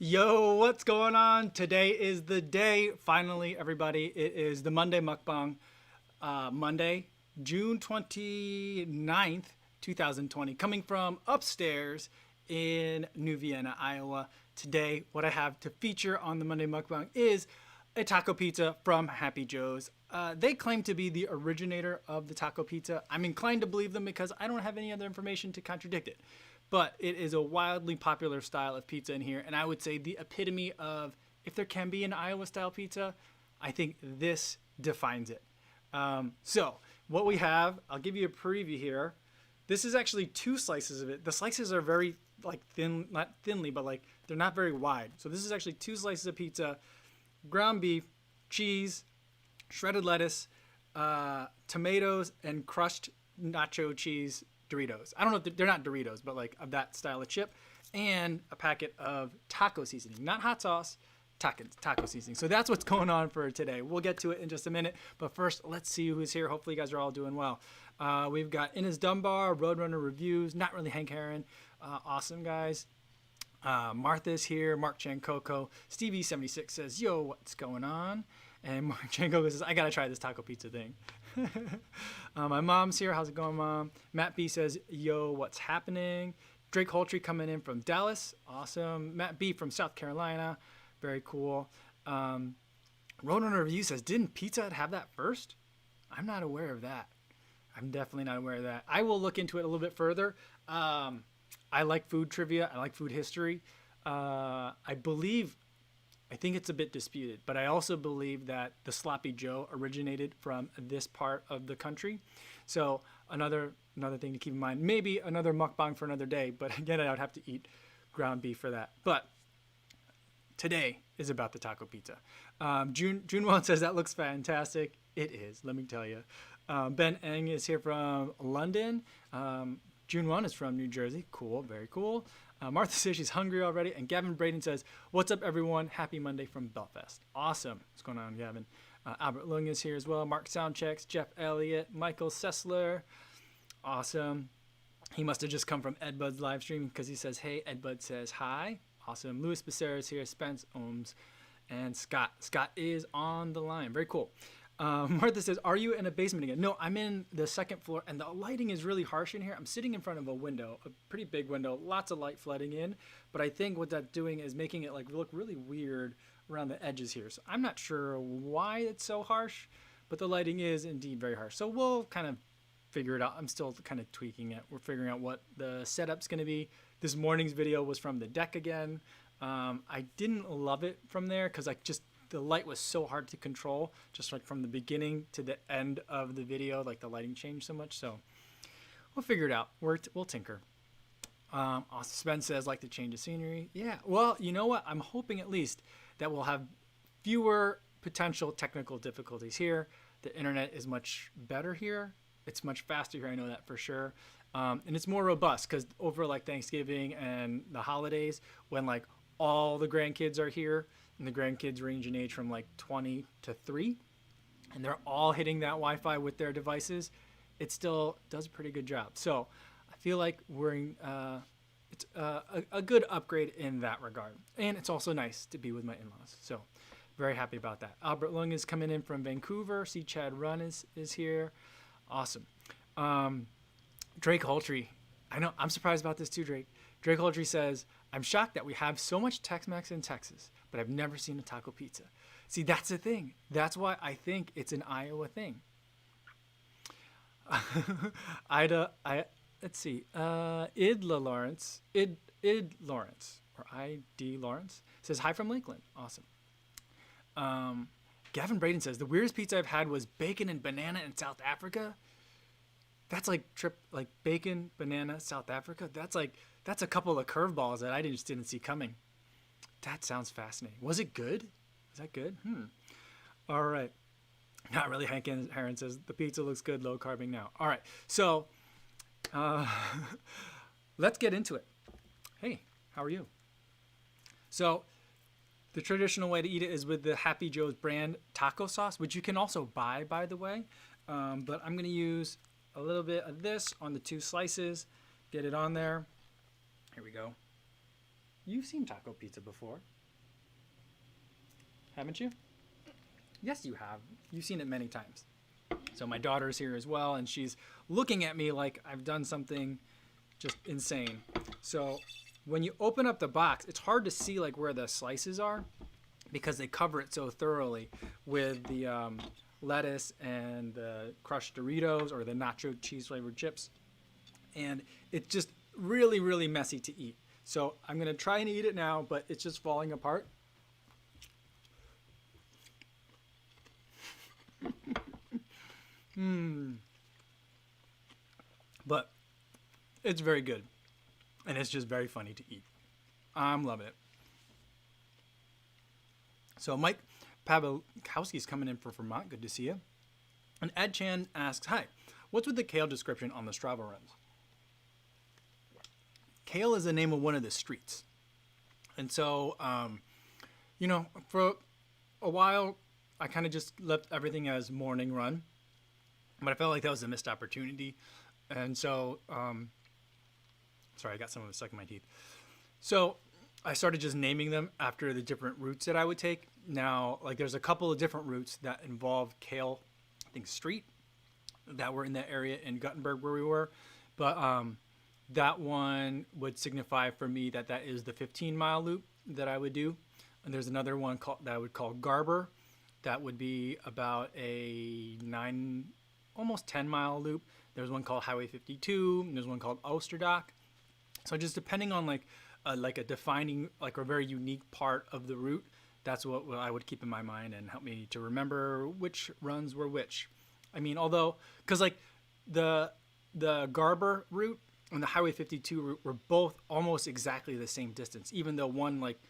Yo, what's going on? Today is the day, finally, everybody. It is the Monday mukbang, Monday, June 29th, 2020, coming from upstairs in New Vienna, Iowa. Today, what I have to feature on the Monday mukbang is a taco pizza from Happy Joe's. They claim to be the originator of the taco pizza. I'm inclined to believe them because I don't have any other information to contradict it. But it is a wildly popular style of pizza in here, and I would say the epitome of if there can be an Iowa style pizza, I think this defines it. So what we have, I'll give you a preview here. This is actually two slices of it. The slices are very like thin, not thinly, but like they're not very wide. So this is actually two slices of pizza, ground beef, cheese, shredded lettuce, tomatoes, and crushed nacho cheese Doritos. I don't know if they're not Doritos, but like of that style of chip, and a packet of taco seasoning, not hot sauce, taco seasoning. So that's what's going on for today. We'll get to it in just a minute, but first let's see who's here. Hopefully you guys are all doing well. We've got Inez Dunbar, Roadrunner Reviews, Not Really Hank Aaron, awesome guys. Martha's here, Mark Chancoco, Stevie76 says, yo, what's going on? And Mark Chancoco says, I gotta try this taco pizza thing. My mom's here. How's it going, Mom? Matt B says, yo, what's happening? Drake Holtree coming in from Dallas. Awesome. Matt B from South Carolina. Very cool. Roadrunner Review says, didn't Pizza Hut have that first? I'm not aware of that. I'm definitely not aware of that. I will look into it a little bit further. I like food trivia. I like food history. I think it's a bit disputed, but I also believe that the Sloppy Joe originated from this part of the country. So another thing to keep in mind, maybe another mukbang for another day, but again, I would have to eat ground beef for that. But today is about the taco pizza. June 1 says, that looks fantastic. It is, let me tell you. Ben Eng is here from London. June 1 is from New Jersey. Cool, very cool. Martha says she's hungry already. And Gavin Braden says, what's up, everyone? Happy Monday from Belfast. Awesome. What's going on, Gavin? Albert Lung is here as well. Mark Soundchecks, Jeff Elliott, Michael Sessler. Awesome. He must have just come from Ed Bud's live stream because he says, hey, Ed Bud says hi. Awesome. Louis Becerra is here, Spence Ohms, and Scott. Scott is on the line. Very cool. Martha says, are you in a basement again? No, I'm in the second floor, and the lighting is really harsh in here. I'm sitting in front of a window, a pretty big window, lots of light flooding in, but I think what that's doing is making it like look really weird around the edges here. So I'm not sure why it's so harsh, but the lighting is indeed very harsh. So we'll kind of figure it out. I'm still kind of tweaking it. We're figuring out what the setup's going to be. This morning's video was from the deck again. I didn't love it from there because the light was so hard to control, just like from the beginning to the end of the video, like the lighting changed so much. So we'll figure it out. We'll tinker. Spence says, like to change the scenery. Yeah, well, you know what? I'm hoping at least that we'll have fewer potential technical difficulties here. The internet is much better here. It's much faster here. I know that for sure. And it's more robust because over like Thanksgiving and the holidays, when like all the grandkids are here, and the grandkids range in age from like 20 to 3, and they're all hitting that Wi-Fi with their devices, it still does a pretty good job. So I feel like it's a good upgrade in that regard. And it's also nice to be with my in-laws. So very happy about that. Albert Lung is coming in from Vancouver. See Chad Run is here. Awesome. Drake Holtree. I know, I'm surprised about this too, Drake. Drake Holtree says, I'm shocked that we have so much Tex-Mex in Texas, but I've never seen a taco pizza. See, that's the thing. That's why I think it's an Iowa thing. Let's see. Id Lawrence, or ID Lawrence, says, hi from Lakeland. Awesome. Gavin Braden says, the weirdest pizza I've had was bacon and banana in South Africa. That's like bacon, banana, South Africa. That's a couple of curveballs that I just didn't see coming. That sounds fascinating. Was it good? Is that good? All right. Not really. Hank Aaron says, the pizza looks good, low carbing now. All right. So let's get into it. Hey, how are you? So the traditional way to eat it is with the Happy Joe's brand taco sauce, which you can also buy, by the way. But I'm going to use a little bit of this on the two slices. Get it on there. Here we go. You've seen taco pizza before, haven't you? Yes, you have. You've seen it many times. So my daughter's here as well, and she's looking at me like I've done something just insane. So when you open up the box, it's hard to see like where the slices are because they cover it so thoroughly with the lettuce and the crushed Doritos or the nacho cheese flavored chips. And it's just really, really messy to eat. So I'm going to try and eat it now, but it's just falling apart. But it's very good. And it's just very funny to eat. I'm loving it. So Mike Pawlikowski's coming in from Vermont. Good to see you. And Ed Chan asks, hi, what's with the kale description on the Strava runs? Kale is the name of one of the streets. And so, you know, for a while, I kind of just left everything as morning run. But I felt like that was a missed opportunity. And so, sorry, I got some of it stuck in my teeth. So I started just naming them after the different routes that I would take. Now, like there's a couple of different routes that involve Kale, I think Street, that were in that area in Guttenberg where we were. But that one would signify for me that that is the 15-mile loop that I would do. And there's another one that I would call Garber. That would be about a almost 10-mile loop. There's one called Highway 52. And there's one called Osterdock. So just depending on like a defining, like a very unique part of the route, that's what I would keep in my mind and help me to remember which runs were which. I mean, although, because like the Garber route and the Highway 52 route were both almost exactly the same distance, even though one like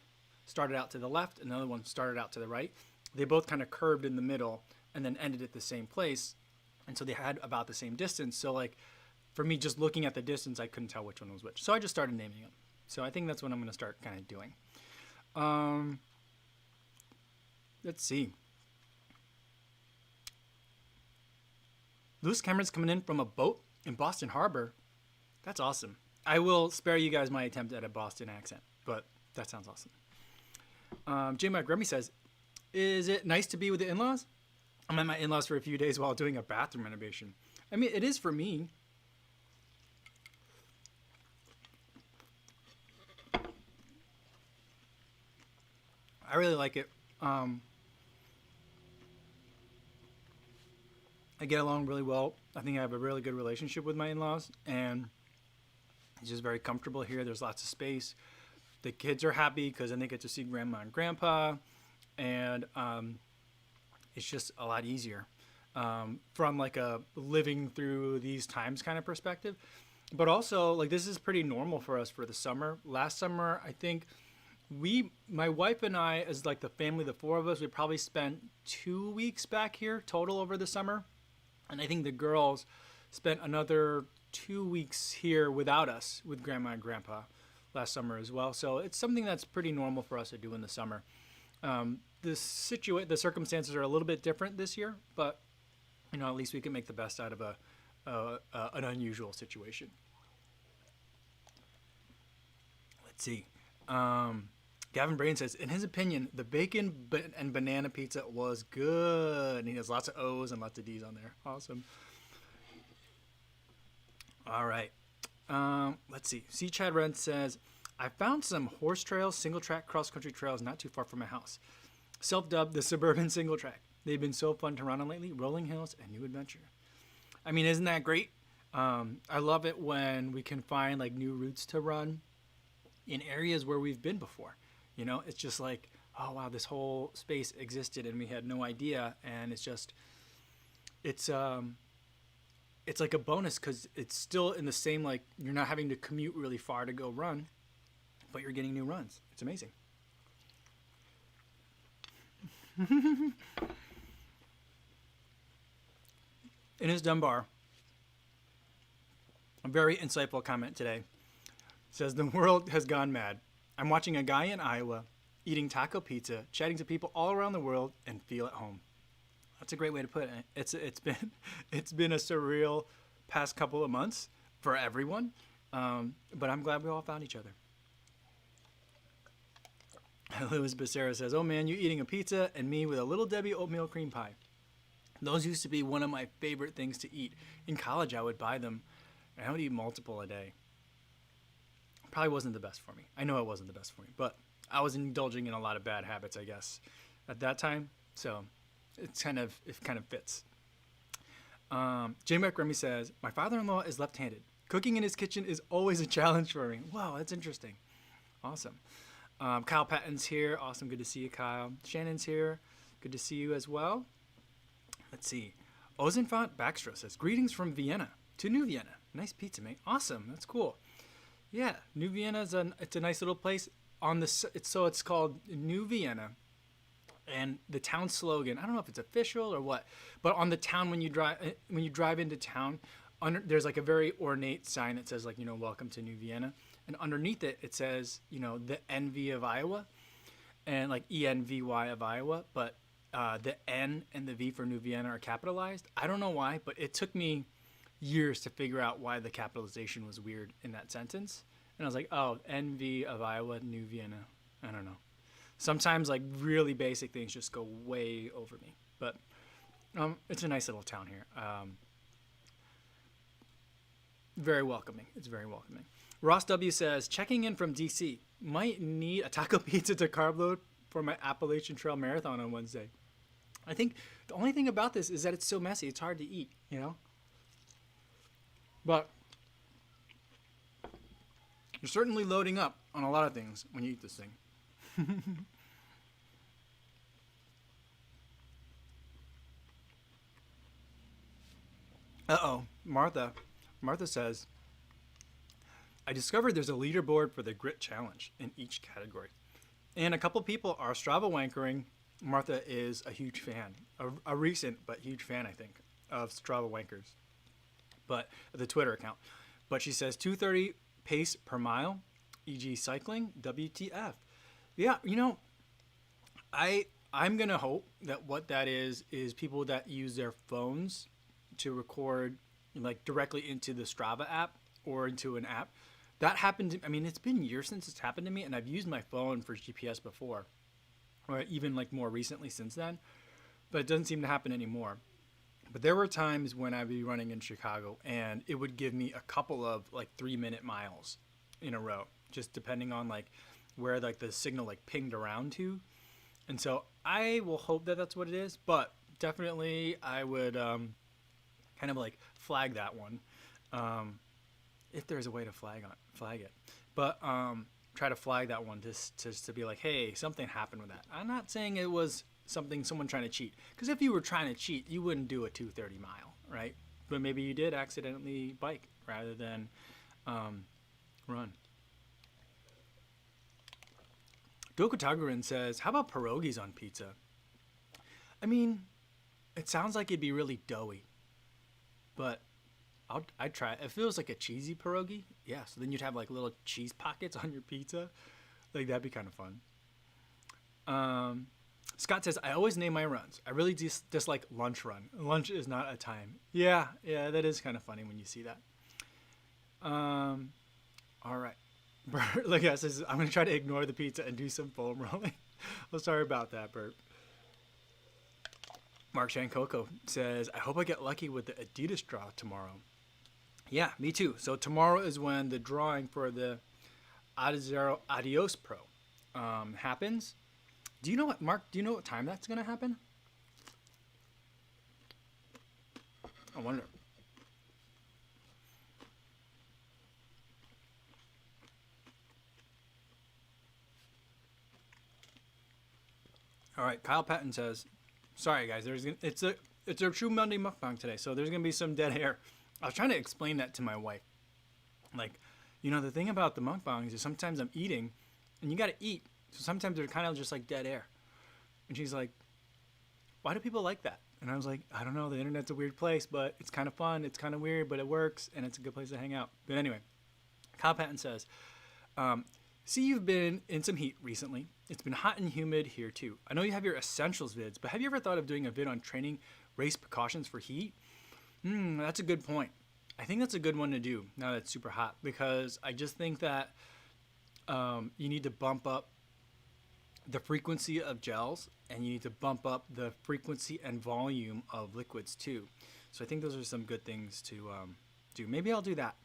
started out to the left and the other one started out to the right. They both kind of curved in the middle and then ended at the same place. And so they had about the same distance. So like for me, just looking at the distance, I couldn't tell which one was which. So I just started naming them. So I think that's what I'm going to start kind of doing. Let's see. Lewis Cameron's coming in from a boat in Boston Harbor. That's awesome. I will spare you guys my attempt at a Boston accent, but that sounds awesome. J. Mike Remy says, is it nice to be with the in-laws? I'm at my in-laws for a few days while doing a bathroom renovation. I mean, it is for me. I really like it. I get along really well. I think I have a really good relationship with my in-laws, and it's just very comfortable here. There's lots of space. The kids are happy because then they get to see grandma and grandpa, and it's just a lot easier from like a living through these times kind of perspective. But also, like, this is pretty normal for us for the summer. Last summer, I think my wife and I, as like the family, the four of us, we probably spent 2 weeks back here total over the summer. And I think the girls spent another 2 weeks here without us, with grandma and grandpa last summer as well. So it's something that's pretty normal for us to do in the summer. The circumstances are a little bit different this year, but you know, at least we can make the best out of an unusual situation. Let's see. Gavin Brain says, in his opinion, the bacon and banana pizza was good. And he has lots of O's and lots of D's on there. Awesome. All right. Let's see. C. Chad Red says, I found some horse trails, single track cross-country trails not too far from my house. Self-dubbed the suburban single track. They've been so fun to run on lately. Rolling hills and new adventure. I mean, isn't that great? I love it when we can find like new routes to run in areas where we've been before. You know, it's just like, oh wow, this whole space existed and we had no idea. And it's like a bonus because it's still in the same, like, you're not having to commute really far to go run, but you're getting new runs. It's amazing. Ines Dunbar, a very insightful comment today, says, the world has gone mad. I'm watching a guy in Iowa eating taco pizza, chatting to people all around the world, and feel at home. That's a great way to put it. It's been a surreal past couple of months for everyone, but I'm glad we all found each other. Louis Becerra says, "Oh man, you eating a pizza and me with a little Debbie oatmeal cream pie. Those used to be one of my favorite things to eat. In college, I would buy them, and I would eat multiple a day. Probably wasn't the best for me. I know it wasn't the best for me, but I was indulging in a lot of bad habits, I guess, at that time. So it kind of fits." J. Mac Remy says, "My father-in-law is left-handed. Cooking in his kitchen is always a challenge for me." Wow, that's interesting. Awesome. Kyle Patton's here. Awesome. Good to see you, Kyle. Shannon's here. Good to see you as well. Let's see. Ozenfant Backstro says, "Greetings from Vienna to New Vienna. Nice pizza, mate." Awesome. That's cool. Yeah, New Vienna it's a nice little place. It's called New Vienna, and the town slogan, I don't know if it's official or what, but on the town when you drive into town, there's like a very ornate sign that says, like, "Welcome to New Vienna," and underneath it says, the NV of Iowa, and like ENVY of Iowa, but the N and the V for New Vienna are capitalized. I don't know why, but it took me years to figure out why the capitalization was weird in that sentence. And I was like, oh, NV of Iowa, New Vienna. I don't know. Sometimes like really basic things just go way over me. But it's a nice little town here. Very welcoming. It's very welcoming. Ross W says, "Checking in from DC. Might need a taco pizza to carb load for my Appalachian Trail Marathon on Wednesday." I think the only thing about this is that it's so messy. It's hard to eat, But you're certainly loading up on a lot of things when you eat this thing. Uh-oh. Martha says, "I discovered there's a leaderboard for the Grit Challenge in each category. And a couple people are Strava wankering." Martha is a huge fan, a recent but huge fan, I think, of Strava wankers, but the Twitter account. But she says 2:30 pace per mile, e.g. cycling, WTF. Yeah, I'm going to hope that what that is people that use their phones to record like directly into the Strava app or into an app. That happened. It's been years since it's happened to me, and I've used my phone for GPS before, or even like more recently since then, but it doesn't seem to happen anymore. But there were times when I'd be running in Chicago and it would give me a couple of like 3-minute miles in a row, just depending on like where like the signal like pinged around to. And so I will hope that that's what it is, but definitely I would kind of like flag that one. If there's a way to flag it, but try to flag that one just to be like, hey, something happened with that. I'm not saying it was someone trying to cheat, because if you were trying to cheat, you wouldn't do a 2:30 mile, right? But maybe you did accidentally bike rather than run. Dokotagarin says, "How about pierogies on pizza?" It sounds like it'd be really doughy, but I'd try it. It feels like a cheesy pierogi. Yeah, so then you'd have like little cheese pockets on your pizza. Like, that'd be kind of fun. Scott says, "I always name my runs. I really dislike lunch run. Lunch is not a time." Yeah, that is kind of funny when you see that. All right. Bert, like I says, "I'm going to try to ignore the pizza and do some foam rolling." Well, sorry about that, Bert. Mark Shancoco says, "I hope I get lucky with the Adidas draw tomorrow." Yeah, me too. So tomorrow is when the drawing for the Adizero Adios Pro happens. Do you know what, Mark? Do you know what time that's going to happen? I wonder. All right, Kyle Patton says, "Sorry guys, it's a true Monday mukbang today, so there's gonna be some dead air." I was trying to explain that to my wife. Like, the thing about the mukbangs is sometimes I'm eating, and you gotta eat, so sometimes they're kind of just like dead air. And she's like, "Why do people like that?" And I was like, "I don't know. The internet's a weird place, but it's kind of fun. It's kind of weird, but it works, and it's a good place to hang out." But anyway, Kyle Patton says, "See, you've been in some heat recently. It's been hot and humid here too. I know you have your essentials vids, but have you ever thought of doing a vid on training race precautions for heat?" That's a good point. I think that's a good one to do now that it's super hot, because I just think that you need to bump up the frequency of gels, and you need to bump up the frequency and volume of liquids too. So I think those are some good things to do. Maybe I'll do that.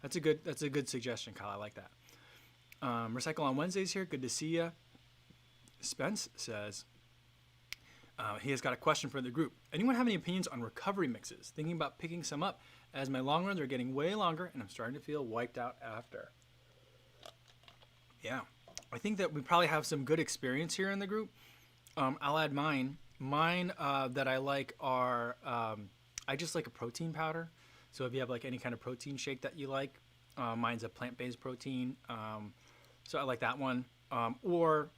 That's a good suggestion, Kyle. I like that. Recycle on Wednesdays here. Good to see you. Spence says he has got a question for the group. Anyone have any opinions on recovery mixes? Thinking about picking some up as my long runs are getting way longer and I'm starting to feel wiped out after. Yeah, I think that we probably have some good experience here in the group. I'll add mine. Mine that I like are, I just like a protein powder. So if you have like any kind of protein shake that you like, mine's a plant-based protein. So I like that one. Or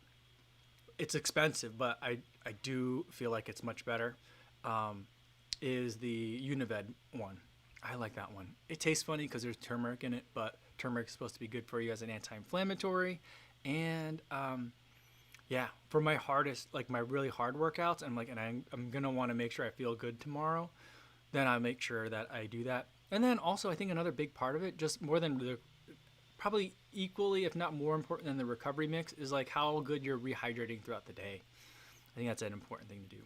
it's expensive, but I do feel like it's much better, is the Unived one. I like that one. It tastes funny because there's turmeric in it, but turmeric is supposed to be good for you as an anti-inflammatory. And yeah, for my hardest, like my really hard workouts, I'm gonna want to make sure I feel good tomorrow. Then I make sure that I do that. And then also, I think another big part of it, just more than probably equally, if not more important than the recovery mix, is like how good you're rehydrating throughout the day. I think that's an important thing to do.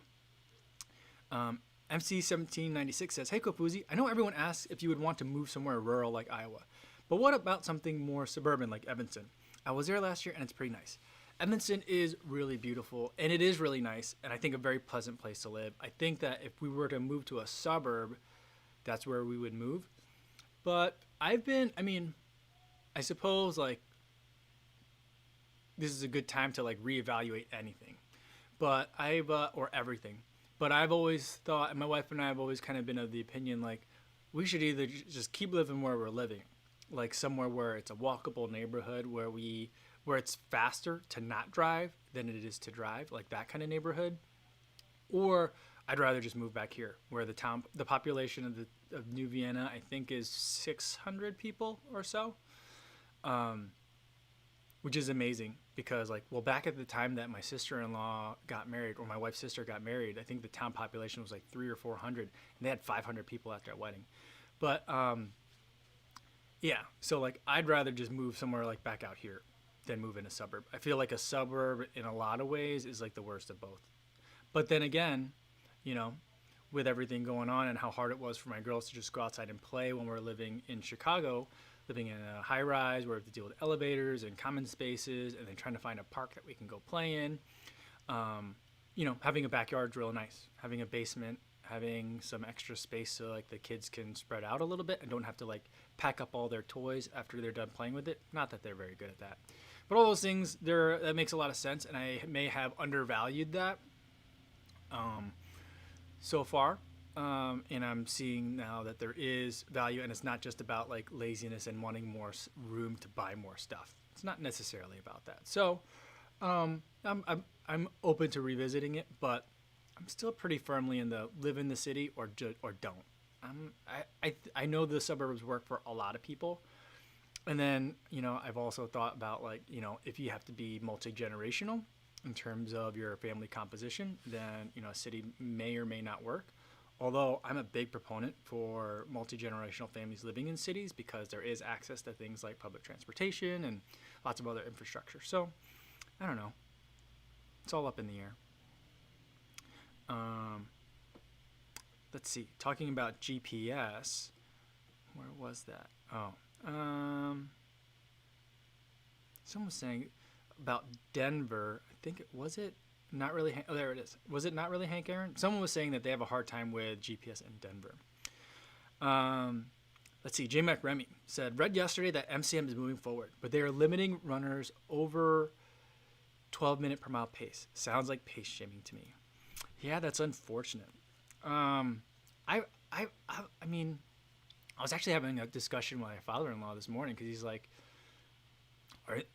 MC1796 says, hey Kofuzi, I know everyone asks if you would want to move somewhere rural like Iowa, but what about something more suburban like Evanston? I was there last year and it's pretty nice. Evanston is really beautiful and it is really nice, and I think a very pleasant place to live. I think that if we were to move to a suburb, that's where we would move. But I suppose like this is a good time to like reevaluate anything, but or everything. But I've always thought, and my wife and I have always kind of been of the opinion, like we should either just keep living where we're living, like somewhere where it's a walkable neighborhood where it's faster to not drive than it is to drive, like that kind of neighborhood. Or I'd rather just move back here where the population of New Vienna, I think, is 600 people or so. Which is amazing because back at the time that my sister-in-law got married, or my wife's sister got married, I think the town population was like 300 or 400 and they had 500 people at their wedding. But yeah, so like I'd rather just move somewhere like back out here than move in a suburb. I feel like a suburb in a lot of ways is like the worst of both. But then again, with everything going on and how hard it was for my girls to just go outside and play when we're living in Chicago, living in a high rise where we have to deal with elevators and common spaces, and then trying to find a park that we can go play in. Having a backyard is real nice. Having a basement, having some extra space so like the kids can spread out a little bit and don't have to like pack up all their toys after they're done playing with it. Not that they're very good at that, but all those things that makes a lot of sense, and I may have undervalued that so far. And I'm seeing now that there is value, and it's not just about like laziness and wanting more room to buy more stuff. It's not necessarily about that. So I'm open to revisiting it, but I'm still pretty firmly in the live in the city or don't. I know the suburbs work for a lot of people, and then I've also thought about like if you have to be multi-generational in terms of your family composition, then a city may or may not work. Although I'm a big proponent for multi-generational families living in cities because there is access to things like public transportation and lots of other infrastructure. So, I don't know. It's all up in the air. Let's see. Talking about GPS. Where was that? Someone was saying about Denver. I think was it? Not really. Oh, there it is. Was it not really Hank Aaron? Someone was saying that they have a hard time with GPS in Denver. Let's see. J-Mac Remy said, read yesterday that MCM is moving forward, but they are limiting runners over 12-minute per mile pace. Sounds like pace shaming to me. Yeah, that's unfortunate. I mean, I was actually having a discussion with my father-in-law this morning because he's like,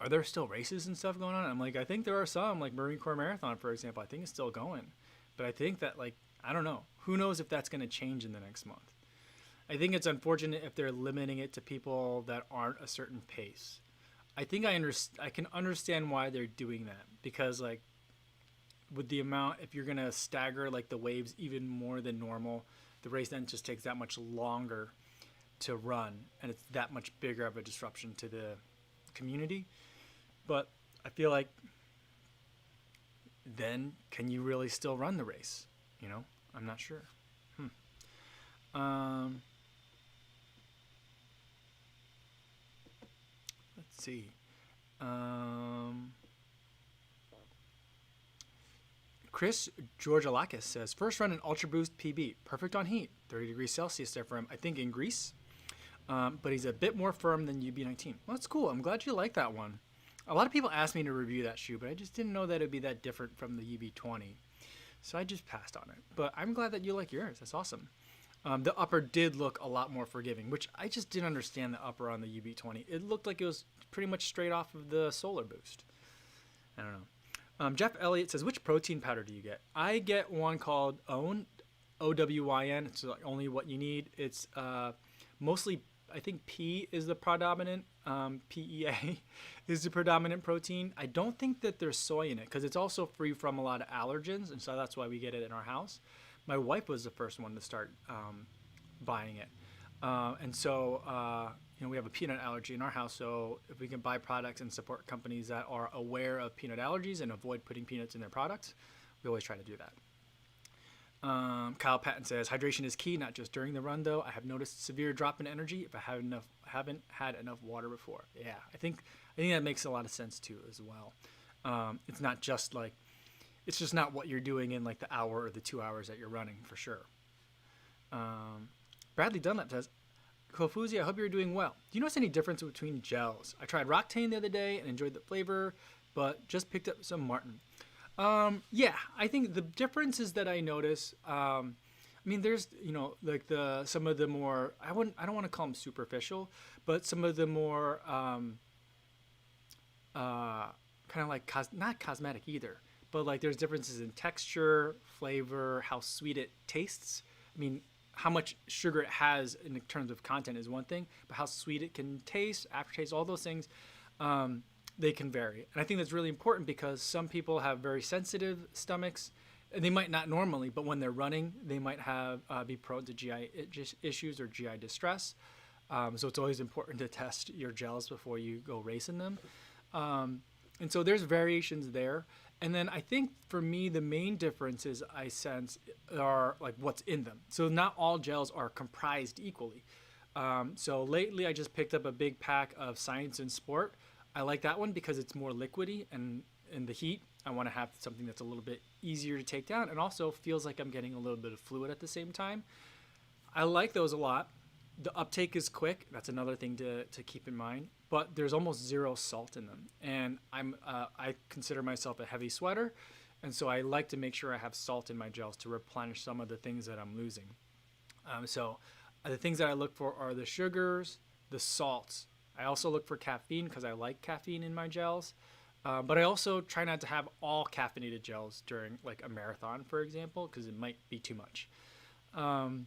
Are there still races and stuff going on? I'm like, I think there are some, like Marine Corps Marathon, for example. I think it's still going. But I think that, like, I don't know. Who knows if that's going to change in the next month? I think it's unfortunate if they're limiting it to people that aren't a certain pace. I think I can understand why they're doing that. Because, like, with the amount, if you're going to stagger, like, the waves even more than normal, the race then just takes that much longer to run. And it's that much bigger of a disruption to the community. But I feel like then can you really still run the race? You know, I'm not sure. Um, let's see. Um, Chris Georgialakis says, first run an Ultra Boost PB, perfect on heat, 30 degrees Celsius there for him, I think in Greece. But he's a bit more firm than UB19. Well, that's cool. I'm glad you like that one. A lot of people asked me to review that shoe, but I just didn't know that it would be that different from the UB20. So I just passed on it. But I'm glad that you like yours. That's awesome. The upper did look a lot more forgiving, which I just didn't understand the upper on the UB20. It looked like it was pretty much straight off of the Solar Boost. I don't know. Jeff Elliott says, which protein powder do you get? I get one called OWYN, OWYN. It's like only what you need. It's mostly, I think P is the predominant, PEA is the predominant protein. I don't think that there's soy in it because it's also free from a lot of allergens, and so that's why we get it in our house. My wife was the first one to start buying it. And so, you know, we have a peanut allergy in our house, so if we can buy products and support companies that are aware of peanut allergies and avoid putting peanuts in their products, we always try to do that. Kyle Patton says, hydration is key, not just during the run, though. I have noticed severe drop in energy if I haven't had enough water before. Yeah, I think that makes a lot of sense, too, as well. It's not just like, it's just not what you're doing in like the hour or the 2 hours that you're running, for sure. Bradley Dunlap says, Kofuzi, I hope you're doing well. Do you notice any difference between gels? I tried Roctane the other day and enjoyed the flavor, but just picked up some Martin. Yeah, I think the differences that I notice, I mean, there's, you know, like some of the more, I don't want to call them superficial, but some of the more, kind of like, not cosmetic either, but like there's differences in texture, flavor, how sweet it tastes. I mean, how much sugar it has in terms of content is one thing, but how sweet it can taste, aftertaste, all those things, they can vary. And I think that's really important because some people have very sensitive stomachs, and they might not normally, but when they're running, they might have be prone to GI issues or GI distress. So it's always important to test your gels before you go racing them. And so there's variations there. And then I think for me, the main differences I sense are like what's in them. So not all gels are comprised equally. So lately I just picked up a big pack of Science and Sport. I like that one because it's more liquidy, and in the heat, I want to have something that's a little bit easier to take down and also feels like I'm getting a little bit of fluid at the same time. I like those a lot. The uptake is quick. That's another thing to keep in mind. But there's almost zero salt in them. And I consider myself a heavy sweater, and so I like to make sure I have salt in my gels to replenish some of the things that I'm losing. So the things that I look for are the sugars, the salts. I also look for caffeine because I like caffeine in my gels. But I also try not to have all caffeinated gels during like a marathon, for example, because it might be too much. And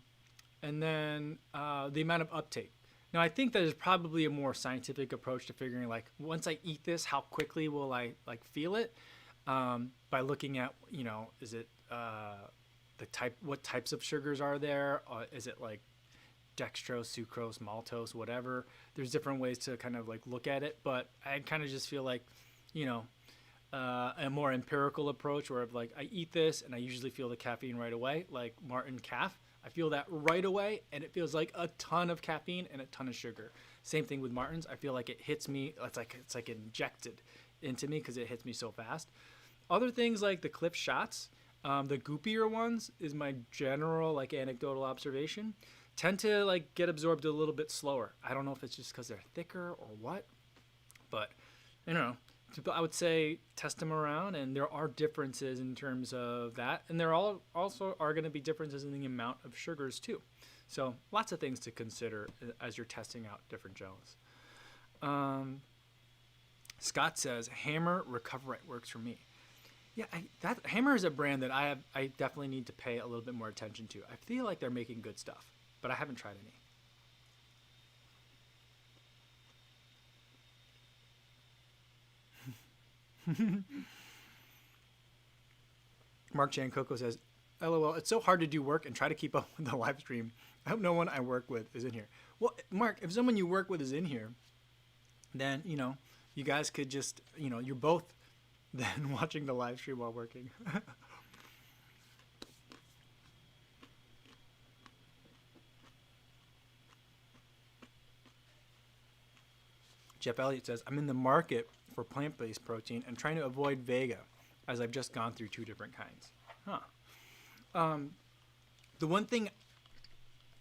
then the amount of uptake. Now, I think that is probably a more scientific approach to figuring like once I eat this, how quickly will I like feel it? By looking at, you know, is it what types of sugars are there? Is it like dextrose, sucrose, maltose, whatever? There's different ways to kind of like look at it, but I kind of just feel like, you know, a more empirical approach where if like I eat this and I usually feel the caffeine right away, like Martin Calf. I feel that right away, and it feels like a ton of caffeine and a ton of sugar. Same thing with Martin's. I feel like it hits me. It's like injected into me because it hits me so fast. Other things like the Cliff shots, the goopier ones is my general like anecdotal observation, tend to like get absorbed a little bit slower. I don't know if it's just because they're thicker or what, but I don't know. I would say test them around, and there are differences in terms of that, and there all also are going to be differences in the amount of sugars too. So lots of things to consider as you're testing out different gels. Scott says Hammer Recoverite works for me. Yeah, that Hammer is a brand that I definitely need to pay a little bit more attention to. I feel like they're making good stuff, but I haven't tried any. Mark Jancoco says, LOL, it's so hard to do work and try to keep up with the live stream. I hope no one I work with is in here. Well, Mark, if someone you work with is in here, then, you know, you guys could just, you know, you're both than watching the live stream while working. Jeff Elliott says, I'm in the market for plant-based protein and trying to avoid Vega as I've just gone through 2 different kinds. The one thing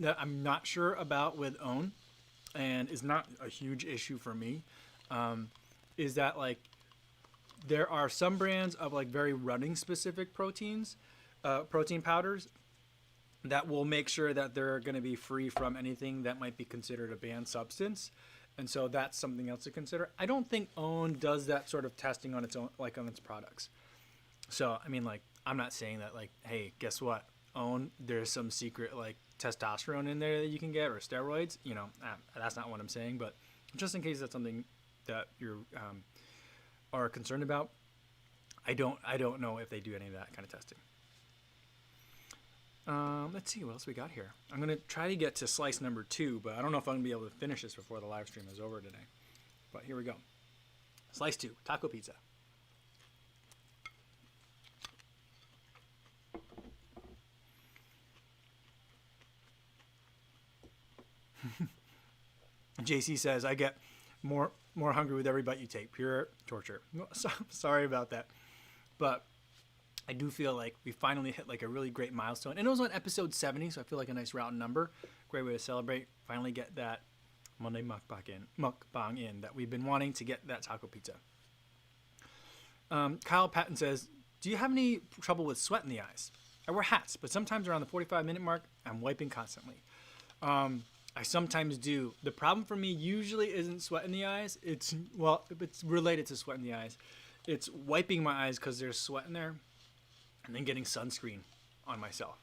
that I'm not sure about with OWN, and is not a huge issue for me, is that like there are some brands of like very running specific proteins, protein powders, that will make sure that they're going to be free from anything that might be considered a banned substance. And so that's something else to consider. I don't think OWN does that sort of testing on its own, like on its products. So, I mean, like, I'm not saying that, like, hey, guess what? OWN, there's some secret, like, testosterone in there that you can get, or steroids. You know, that's not what I'm saying. But just in case that's something that you are concerned about, I don't know if they do any of that kind of testing. Let's see what else we got here. I'm going to try to get to slice number 2, but I don't know if I'm going to be able to finish this before the live stream is over today. But here we go. Slice 2, taco pizza. JC says, I get more hungry with every bite you take. Pure torture. Sorry about that. But I do feel like we finally hit like a really great milestone. And it was on episode 70, so I feel like a nice round number. Great way to celebrate. Finally get that Monday mukbang in that we've been wanting to get that taco pizza. Kyle Patton says, do you have any trouble with sweat in the eyes? I wear hats, but sometimes around the 45-minute mark, I'm wiping constantly. I sometimes do. The problem for me usually isn't sweat in the eyes. It's related to sweat in the eyes. It's wiping my eyes because there's sweat in there, and then getting sunscreen on myself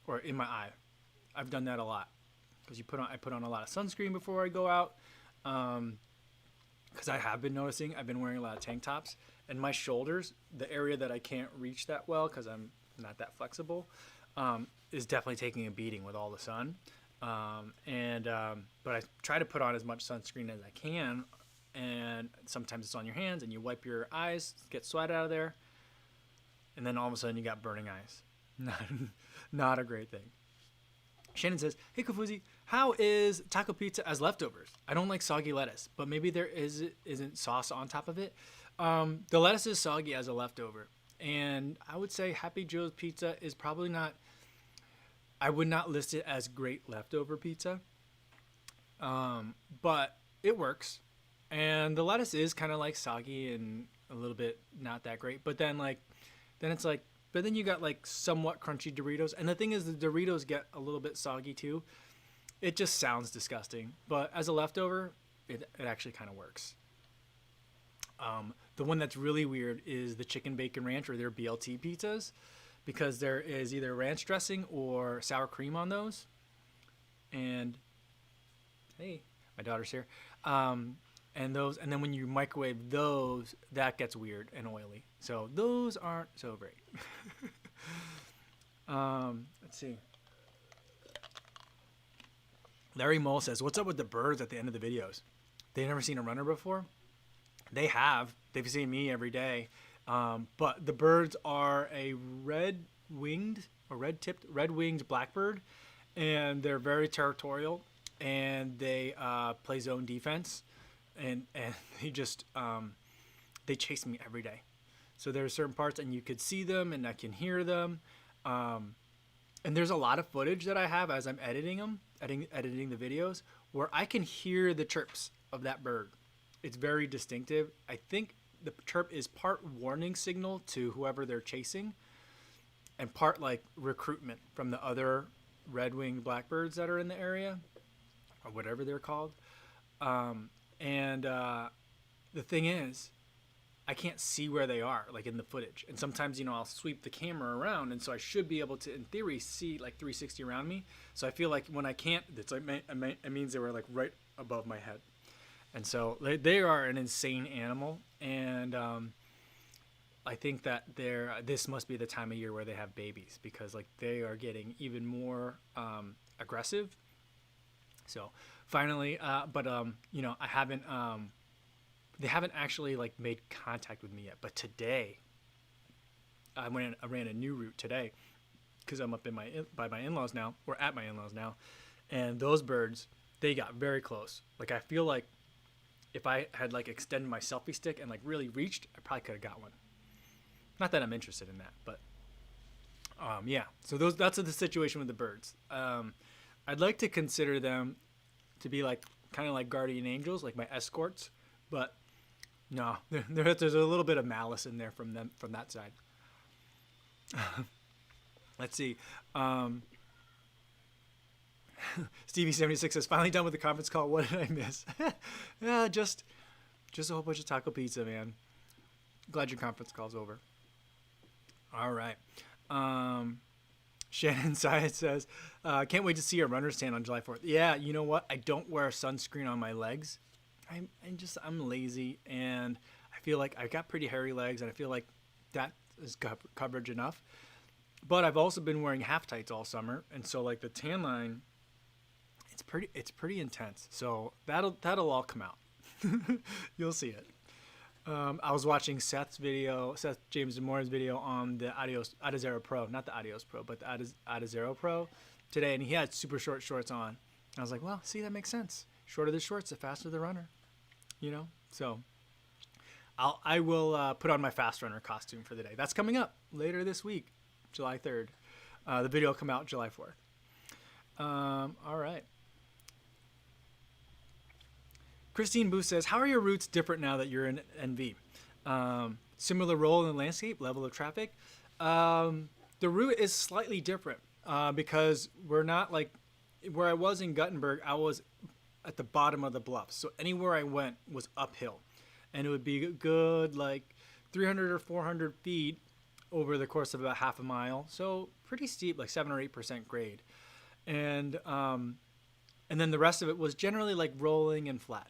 or in my eye. I've done that a lot because I put on a lot of sunscreen before I go out, because I have been noticing I've been wearing a lot of tank tops, and my shoulders, the area that I can't reach that well because I'm not that flexible, is definitely taking a beating with all the sun. But I try to put on as much sunscreen as I can, and sometimes it's on your hands and you wipe your eyes, get sweat out of there, and then all of a sudden you got burning eyes. Not a great thing. Shannon says, hey Kofuzi, how is taco pizza as leftovers? I don't like soggy lettuce, but maybe there isn't sauce on top of it. The lettuce is soggy as a leftover, and I would say Happy Joe's pizza is probably not, I would not list it as great leftover pizza, but it works. And the lettuce is kind of like soggy and a little bit not that great, but then you got like somewhat crunchy Doritos. And the thing is, the Doritos get a little bit soggy too. It just sounds disgusting, but as a leftover, it actually kind of works. The one that's really weird is the chicken bacon ranch, or their BLT pizzas, because there is either ranch dressing or sour cream on those. And hey, my daughter's here. And then when you microwave those, that gets weird and oily. So those aren't so great. Let's see. Larry Mole says, what's up with the birds at the end of the videos? They've never seen a runner before? They have. They've seen me every day. But the birds are a red-winged blackbird, and they're very territorial, and they play zone defense, and they just they chase me every day. So there are certain parts, and you could see them, and I can hear them. And there's a lot of footage that I have as I'm editing the videos, where I can hear the chirps of that bird. It's very distinctive. I think the chirp is part warning signal to whoever they're chasing, and part like recruitment from the other red-winged blackbirds that are in the area, or whatever they're called. The thing is, I can't see where they are, like in the footage. And sometimes, I'll sweep the camera around, and so I should be able to, in theory, see like 360 around me. So I feel like when I can't, it's like it means they were like right above my head. And so they are an insane animal, and I think that this must be the time of year where they have babies, because like they are getting even more aggressive. So finally, I haven't they haven't actually like made contact with me yet. But today, I ran a new route today because I'm up by my in-laws now, or at my in-laws now, and those birds, they got very close. Like I feel like if I had like extended my selfie stick and like really reached, I probably could have got one. Not that I'm interested in that, but yeah. So that's the situation with the birds. I'd like to consider them to be like kind of like guardian angels, like my escorts, but no, there's a little bit of malice in there from that side. Let's see. Stevie76 says, finally done with the conference call. What did I miss? Yeah, just a whole bunch of taco pizza, man. Glad your conference call's over. All right. Shannon Syed says, can't wait to see a runner's tan on July 4th. Yeah, you know what? I don't wear sunscreen on my legs. I'm lazy, and I feel like I've got pretty hairy legs, and I feel like that is coverage enough. But I've also been wearing half tights all summer, and so like the tan line, it's pretty intense. So that'll all come out. You'll see it. I was watching Seth James Moore's video on the Adizero Pro, not the Adios Pro, but the Adizero Pro today, and he had super short shorts on. I was like, well, see, that makes sense. Shorter the shorts, the faster the runner, you know? So I will put on my fast runner costume for the day. That's coming up later this week, July 3rd. The video will come out July 4th. All right. Christine Booth says, how are your routes different now that you're in NV? Similar role in the landscape, level of traffic. The route is slightly different because we're not like where I was in Guttenberg. I was at the bottom of the bluff. So anywhere I went was uphill, and it would be good like 300 or 400 feet over the course of about half a mile. So pretty steep, like 7 or 8% grade. And then the rest of it was generally like rolling and flat.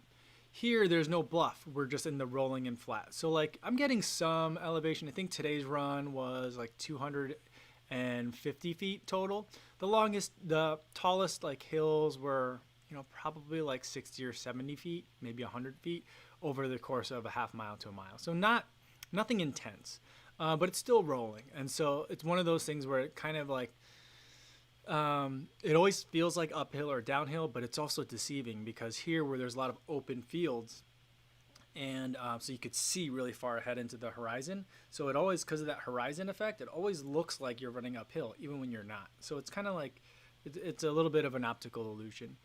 Here, there's no bluff. We're just in the rolling and flat. So like I'm getting some elevation. I think today's run was like 250 feet total. The tallest like hills were, probably like 60 or 70 feet, maybe 100 feet over the course of a half mile to a mile. So nothing intense, but it's still rolling. And so it's one of those things where it kind of like, it always feels like uphill or downhill, but it's also deceiving because here where there's a lot of open fields, and so you could see really far ahead into the horizon. So it always, because of that horizon effect, it always looks like you're running uphill, even when you're not. So it's kind of like, it's a little bit of an optical illusion.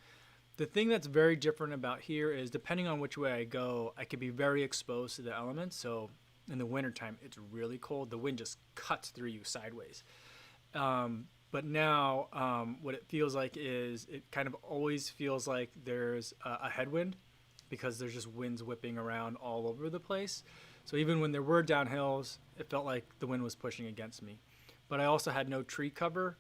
The thing that's very different about here is depending on which way I go, I could be very exposed to the elements. So in the wintertime, it's really cold. The wind just cuts through you sideways. But now what it feels like is it kind of always feels like there's a headwind because there's just winds whipping around all over the place. So even when there were downhills, it felt like the wind was pushing against me. But I also had no tree cover.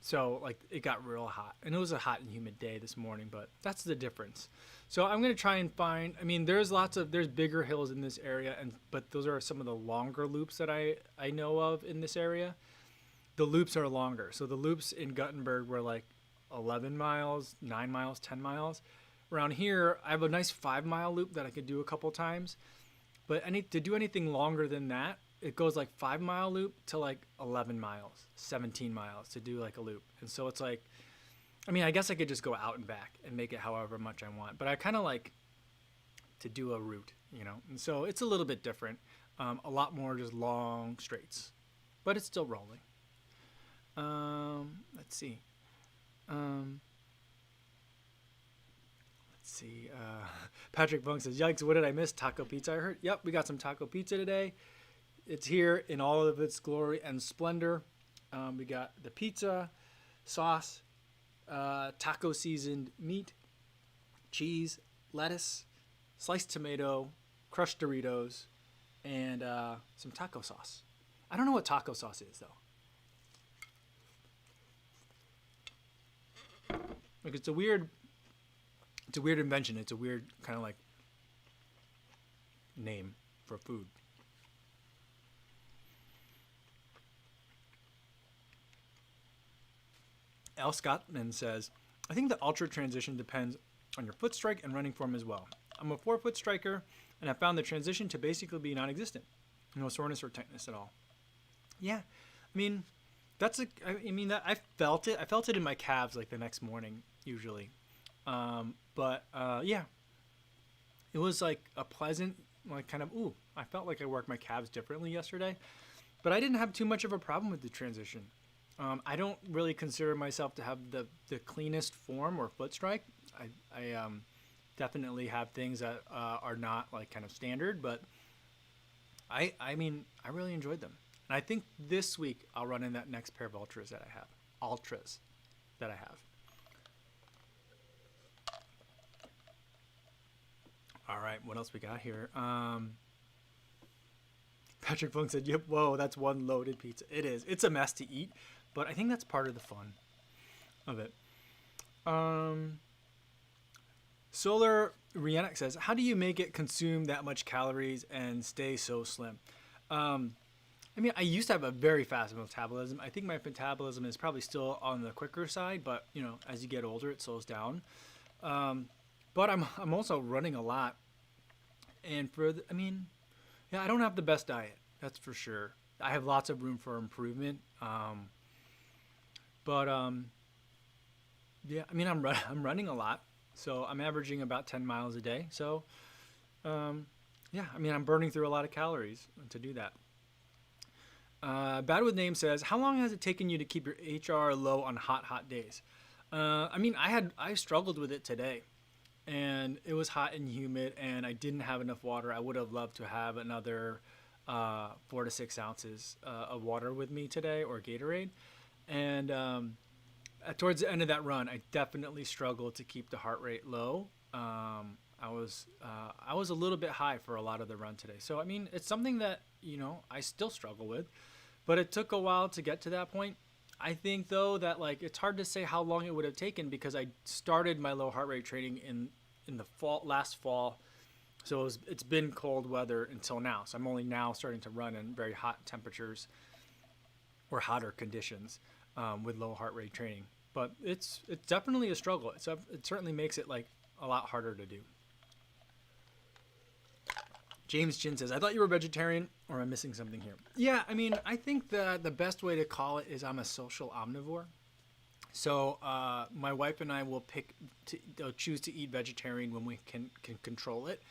So like it got real hot. And it was a hot and humid day this morning, but that's the difference. So I'm going to try and find, there's bigger hills in this area, but those are some of the longer loops that I know of in this area. The loops are longer. So the loops in Guttenberg were like 11 miles, 9 miles, 10 miles. Around here, I have a nice 5-mile loop that I could do a couple times. But to do anything longer than that, it goes like 5-mile loop to like 11 miles, 17 miles to do like a loop. And so it's like, I guess I could just go out and back and make it however much I want. But I kind of like to do a route, And so it's a little bit different. A lot more just long straights. But it's still rolling. Let's see. Patrick Bunk says, yikes, what did I miss? Taco pizza, I heard. Yep, we got some taco pizza today. It's here in all of its glory and splendor. We got the pizza, sauce, taco seasoned meat, cheese, lettuce, sliced tomato, crushed Doritos, and some taco sauce. I don't know what taco sauce is, though. Like it's a weird invention. It's a weird kind of like name for food. Al Scottman says, I think the ultra transition depends on your foot strike and running form as well. I'm a 4-foot striker, and I found the transition to basically be non-existent. No soreness or tightness at all. Yeah, I mean, I felt it. I felt it in my calves like the next morning usually. Yeah, it was like a pleasant, like kind of, ooh, I felt like I worked my calves differently yesterday, but I didn't have too much of a problem with the transition. I don't really consider myself to have the cleanest form or foot strike. I definitely have things that are not like kind of standard, but I mean, I really enjoyed them. And I think this week I'll run in that next pair of ultras that I have. Ultras that I have. All right, what else we got here? Patrick Funk said, "Yep, whoa, that's one loaded pizza." It is. It's a mess to eat, but I think that's part of the fun of it. Solar Rihanna says, "How do you make it consume that much calories and stay so slim?" I mean, I used to have a very fast metabolism. I think my metabolism is probably still on the quicker side, but you know, as you get older, it slows down. But I'm also running a lot, and I mean, yeah, I don't have the best diet, that's for sure. I have lots of room for improvement. But yeah, I mean, I'm running a lot, so I'm averaging about 10 miles a day. So yeah, I mean, I'm burning through a lot of calories to do that. Bad with Name says, "How long has it taken you to keep your HR low on hot days?" I mean, I struggled with it today, and it was hot and humid, and I didn't have enough water. I would have loved to have another 4 to 6 ounces of water with me today, or Gatorade. And towards the end of that run, I definitely struggled to keep the heart rate low. I was a little bit high for a lot of the run today. So I mean, it's something that, you know, I still struggle with, but it took a while to get to that point. I think though that like it's hard to say how long it would have taken because I started my low heart rate training in the last fall. So it's been cold weather until now. So I'm only now starting to run in very hot temperatures or hotter conditions with low heart rate training. But it's definitely a struggle. It certainly makes it like a lot harder to do. James Chin says, "I thought you were vegetarian, or am I missing something here?" Yeah, I mean, I think the best way to call it is I'm a social omnivore. So my wife and I will choose to eat vegetarian when we can control it.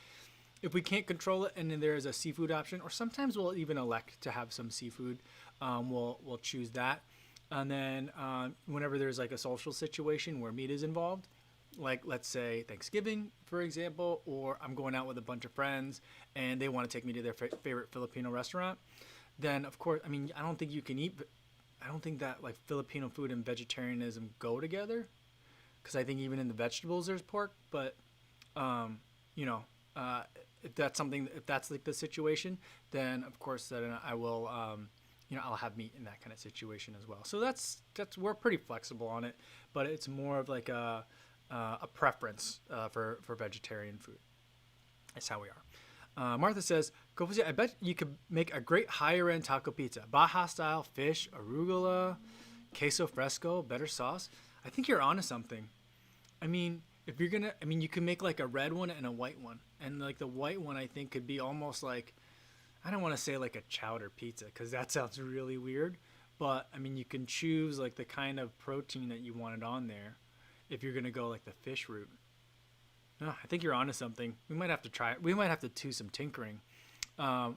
If we can't control it and then there is a seafood option, or sometimes we'll even elect to have some seafood, we'll choose that. And then whenever there's like a social situation where meat is involved, like let's say Thanksgiving, for example, or I'm going out with a bunch of friends and they want to take me to their favorite Filipino restaurant, then of course, I mean, I don't think that like Filipino food and vegetarianism go together, because I think even in the vegetables there's pork. But you know, if that's like the situation, then of course then I will I'll have meat in that kind of situation as well. So that's we're pretty flexible on it, but it's more of like a preference for vegetarian food. That's how we are. Martha says, "I bet you could make a great higher end taco pizza. Baja style, fish, arugula, queso fresco, better sauce." I think you're onto something. I mean, you can make like a red one and a white one. And like the white one, I think could be almost like, I don't want to say like a chowder pizza, because that sounds really weird. But I mean, you can choose like the kind of protein that you wanted on there if you're going to go like the fish route. No, I think you're onto something. We might have to try it. We might have to do some tinkering. I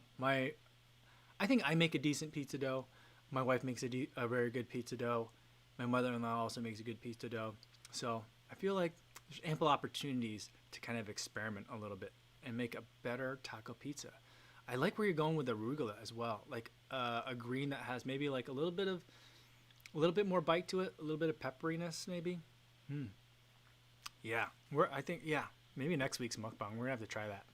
think I make a decent pizza dough. My wife makes a very good pizza dough. My mother-in-law also makes a good pizza dough. So I feel like there's ample opportunities to kind of experiment a little bit and make a better taco pizza. I like where you're going with arugula as well, like a green that has maybe like a little bit more bite to it, a little bit of pepperiness maybe. Yeah, maybe next week's mukbang we're gonna have to try that.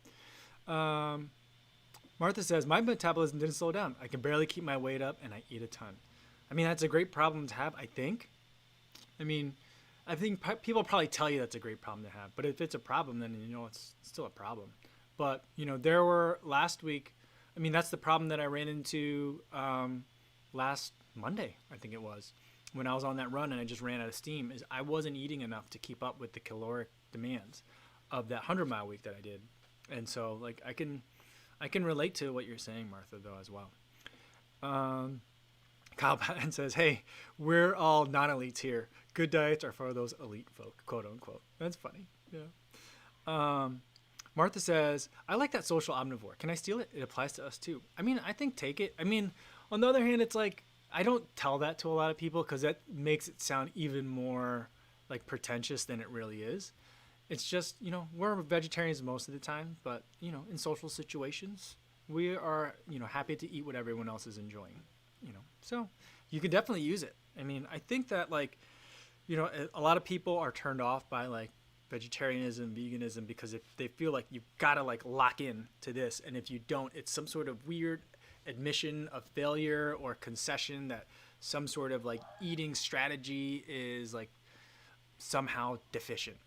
Martha says, "My metabolism didn't slow down. I can barely keep my weight up, and I eat a ton." I mean, that's a great problem to have, I think. I mean, I think people probably tell you that's a great problem to have, but if it's a problem, then you know it's still a problem. But you know, there were last week. I mean, that's the problem that I ran into last Monday, I think it was, when I was on that run and I just ran out of steam. Is I wasn't eating enough to keep up with the caloric demands. of that 100-mile week that I did. And so like I can relate to what you're saying, Martha, though, as well. Kyle Patton says, hey, we're all non-elites here. Good diets are for those elite folk, quote unquote. That's funny. Yeah. Martha says, I like that social omnivore. Can I steal it? It applies to us too. I mean, I think take it. I mean, on the other hand, it's like, I don't tell that to a lot of people because that makes it sound even more like pretentious than it really is. It's just, you know, we're vegetarians most of the time, but, you know, in social situations, we are, you know, happy to eat what everyone else is enjoying, you know. So you can definitely use it. I mean, I think that, like, you know, a lot of people are turned off by, like, vegetarianism, veganism, because if they feel like you've got to, like, lock in to this. And if you don't, it's some sort of weird admission of failure or concession that some sort of, like, eating strategy is, like, somehow deficient.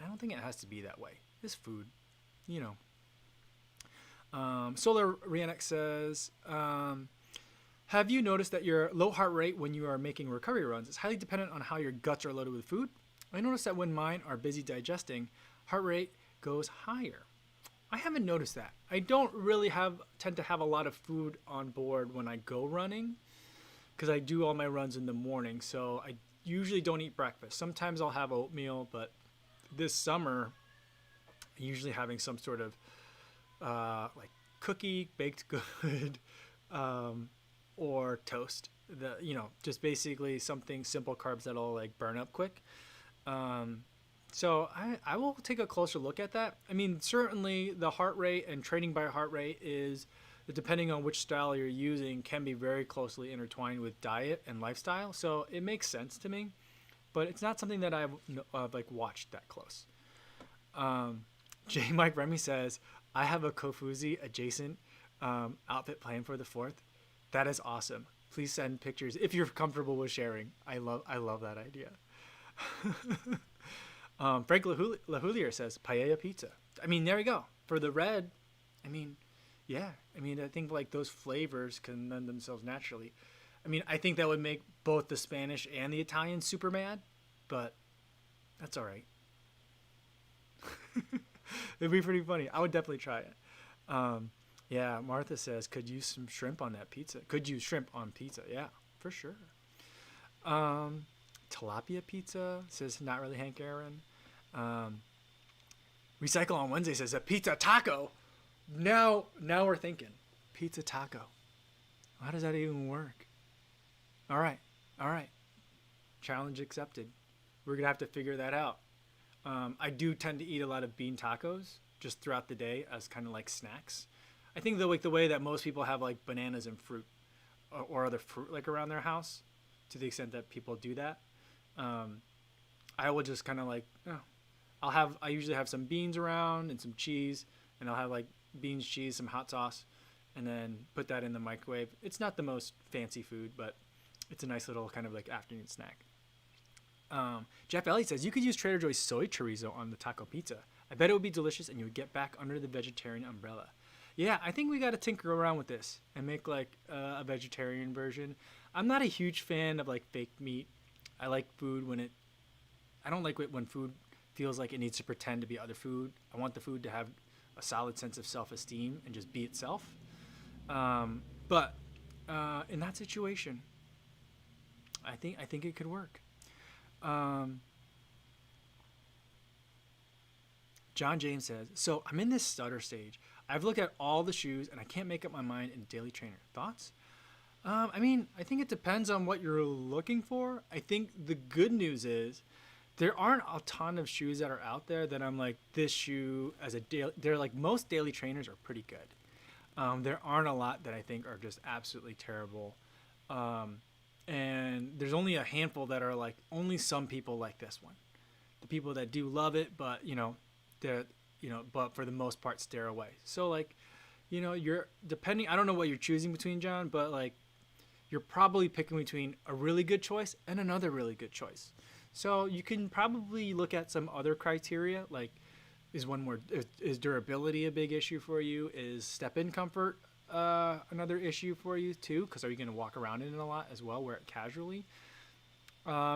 I don't think it has to be that way. It's food, you know. Solar Reenact says, have you noticed that your low heart rate when you are making recovery runs is highly dependent on how your guts are loaded with food? I noticed that when mine are busy digesting, heart rate goes higher. I haven't noticed that. I don't really tend to have a lot of food on board when I go running because I do all my runs in the morning. So I usually don't eat breakfast. Sometimes I'll have oatmeal, but this summer, I'm usually having some sort of like cookie, baked good, or toast. You know, just basically something simple carbs that'll like burn up quick. So I will take a closer look at that. I mean, certainly the heart rate and training by heart rate is, depending on which style you're using, can be very closely intertwined with diet and lifestyle. So it makes sense to me, but it's not something that I've like watched that close. J. Mike Remy says, I have a Kofuzi adjacent outfit planned for the 4th. That is awesome. Please send pictures if you're comfortable with sharing. I love that idea. Frank Lahulier says paella pizza. I mean, there we go. For the red, I mean, yeah. I mean, I think like those flavors can lend themselves naturally. I mean, I think that would make both the Spanish and the Italian super mad, but that's all right. It'd be pretty funny. I would definitely try it. Yeah, Martha says, could use some shrimp on that pizza. Could use shrimp on pizza. Yeah, for sure. Tilapia pizza says, not really Hank Aaron. Recycle on Wednesday says, a pizza taco. Now we're thinking. Pizza taco. How does that even work? All right. Challenge accepted. We're going to have to figure that out. I do tend to eat a lot of bean tacos just throughout the day as kind of like snacks. I think the way that most people have like bananas and fruit or other fruit like around their house, to the extent that people do that, I will just kind of like, I usually have some beans around and some cheese, and I'll have like beans, cheese, some hot sauce, and then put that in the microwave. It's not the most fancy food, but it's a nice little kind of like afternoon snack. Jeff Elliott says, you could use Trader Joe's soy chorizo on the taco pizza. I bet it would be delicious and you would get back under the vegetarian umbrella. Yeah, I think we got to tinker around with this and make like a vegetarian version. I'm not a huge fan of like fake meat. I like food I don't like it when food feels like it needs to pretend to be other food. I want the food to have a solid sense of self-esteem and just be itself. But in that situation, I think it could work. John James says, so I'm in this stutter stage. I've looked at all the shoes and I can't make up my mind in Daily Trainer. Thoughts? I mean, I think it depends on what you're looking for. I think the good news is there aren't a ton of shoes that are out there that I'm like, this shoe as a daily, they're like, most Daily Trainers are pretty good. There aren't a lot that I think are just absolutely terrible. And there's only a handful that are like, only some people like this one. The people that do love it, but but for the most part stare away. So like, you're depending, I don't know what you're choosing between, John, but like you're probably picking between a really good choice and another really good choice. So you can probably look at some other criteria, like is durability a big issue for you? Is step-in comfort another issue for you too? Because are you going to walk around in it a lot as well, wear it casually?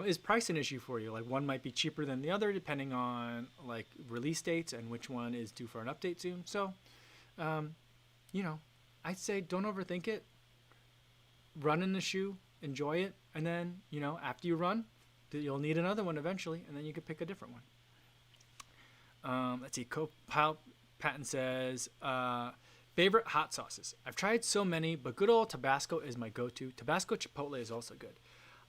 Is price an issue for you? Like one might be cheaper than the other depending on like release dates and which one is due for an update soon. So, you know, I'd say don't overthink it. Run in the shoe, enjoy it, and then after you run, you'll need another one eventually, and then you could pick a different one. Let's see. Co-pilot Patton says, favorite hot sauces. I've tried so many, but good old Tabasco is my go-to. Tabasco Chipotle is also good.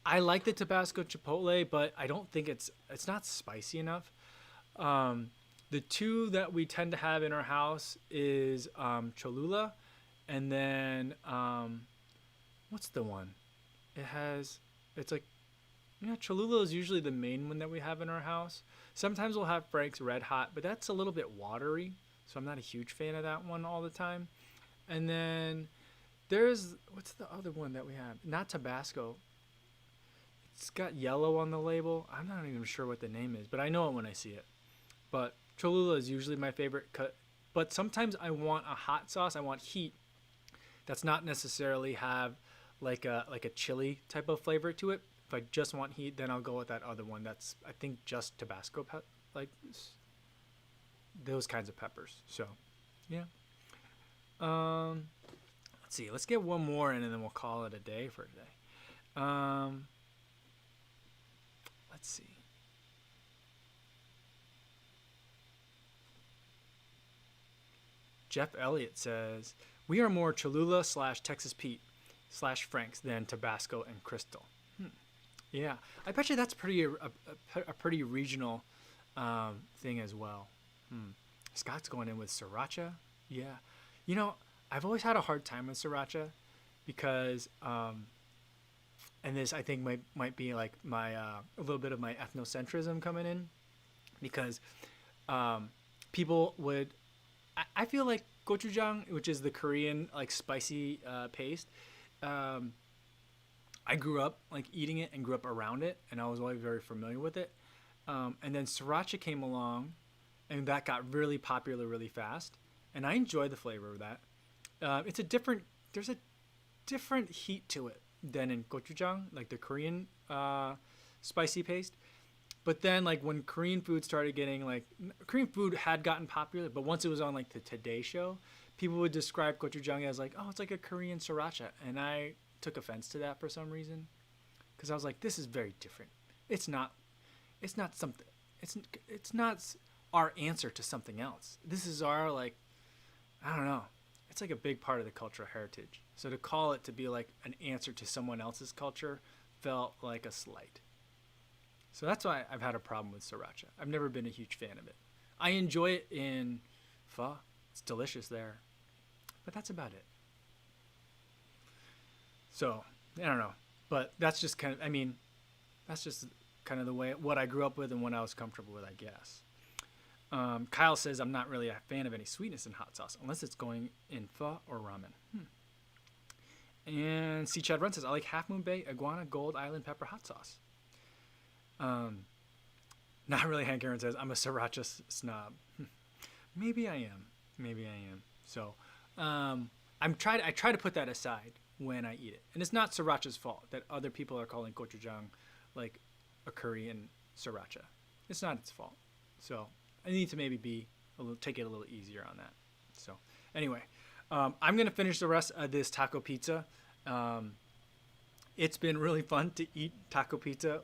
I like the Tabasco Chipotle, but I don't think it's not spicy enough. The two that we tend to have in our house is Cholula, and then what's the one? It's like, Cholula is usually the main one that we have in our house. Sometimes we'll have Frank's Red Hot, but that's a little bit watery, so I'm not a huge fan of that one all the time. And then what's the other one that we have? Not Tabasco. It's got yellow on the label. I'm not even sure what the name is, but I know it when I see it. But Cholula is usually my favorite cut. But sometimes I want a hot sauce. I want heat that's not necessarily have like a chili type of flavor to it. If I just want heat, then I'll go with that other one. That's, I think, just Tabasco, like those kinds of peppers. So, yeah. Let's see. Let's get one more in, and then we'll call it a day for today. Let's see. Jeff Elliott says, we are more Cholula / Texas Pete / Frank's than Tabasco and Crystal. Yeah, I bet you that's a pretty regional thing as well. Scott's going in with Sriracha. Yeah, I've always had a hard time with Sriracha because, and this I think might be like my a little bit of my ethnocentrism coming in, because people would. I feel like gochujang, which is the Korean like spicy paste. I grew up like eating it and grew up around it, and I was always very familiar with it. And then Sriracha came along, and that got really popular really fast. And I enjoy the flavor of that. There's a different heat to it than in gochujang, like the Korean spicy paste. But then like when Korean food started getting Korean food had gotten popular, but once it was on like the Today Show, people would describe gochujang as like, oh, it's like a Korean sriracha. And I took offense to that for some reason, because I was like, this is very different. It's not something. It's not our answer to something else. This is our I don't know. It's like a big part of the cultural heritage. So to call it to be like an answer to someone else's culture felt like a slight. So that's why I've had a problem with sriracha. I've never been a huge fan of it. I enjoy it in pho. It's delicious there. But that's about it. So, I don't know. But that's just kind of the way, what I grew up with and what I was comfortable with, I guess. Kyle says, I'm not really a fan of any sweetness in hot sauce, unless it's going in pho or ramen. And C. Chad Run says, I like Half Moon Bay, Iguana, Gold Island Pepper hot sauce. Not really. Hank Aaron says, I'm a sriracha snob. Maybe I am. So, I try to put that aside when I eat it. And it's not sriracha's fault that other people are calling gochujang like a Korean sriracha. It's not its fault. So I need to maybe take it a little easier on that. So anyway, I'm going to finish the rest of this taco pizza. It's been really fun to eat taco pizza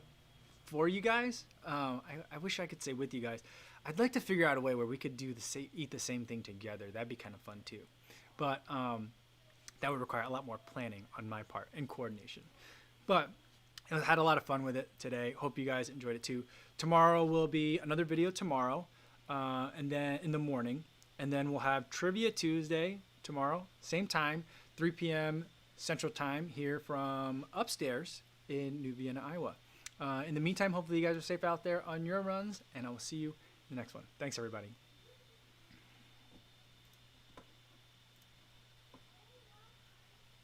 for you guys. I wish I could say with you guys. I'd like to figure out a way where we could eat the same thing together. That'd be kind of fun too. But that would require a lot more planning on my part and coordination. But I had a lot of fun with it today. Hope you guys enjoyed it too. Tomorrow will be another video tomorrow, and then in the morning. And then we'll have Trivia Tuesday tomorrow, same time, 3 p.m. Central Time here from upstairs in New Vienna, Iowa. In the meantime, hopefully you guys are safe out there on your runs, and I will see you in the next one. Thanks, everybody.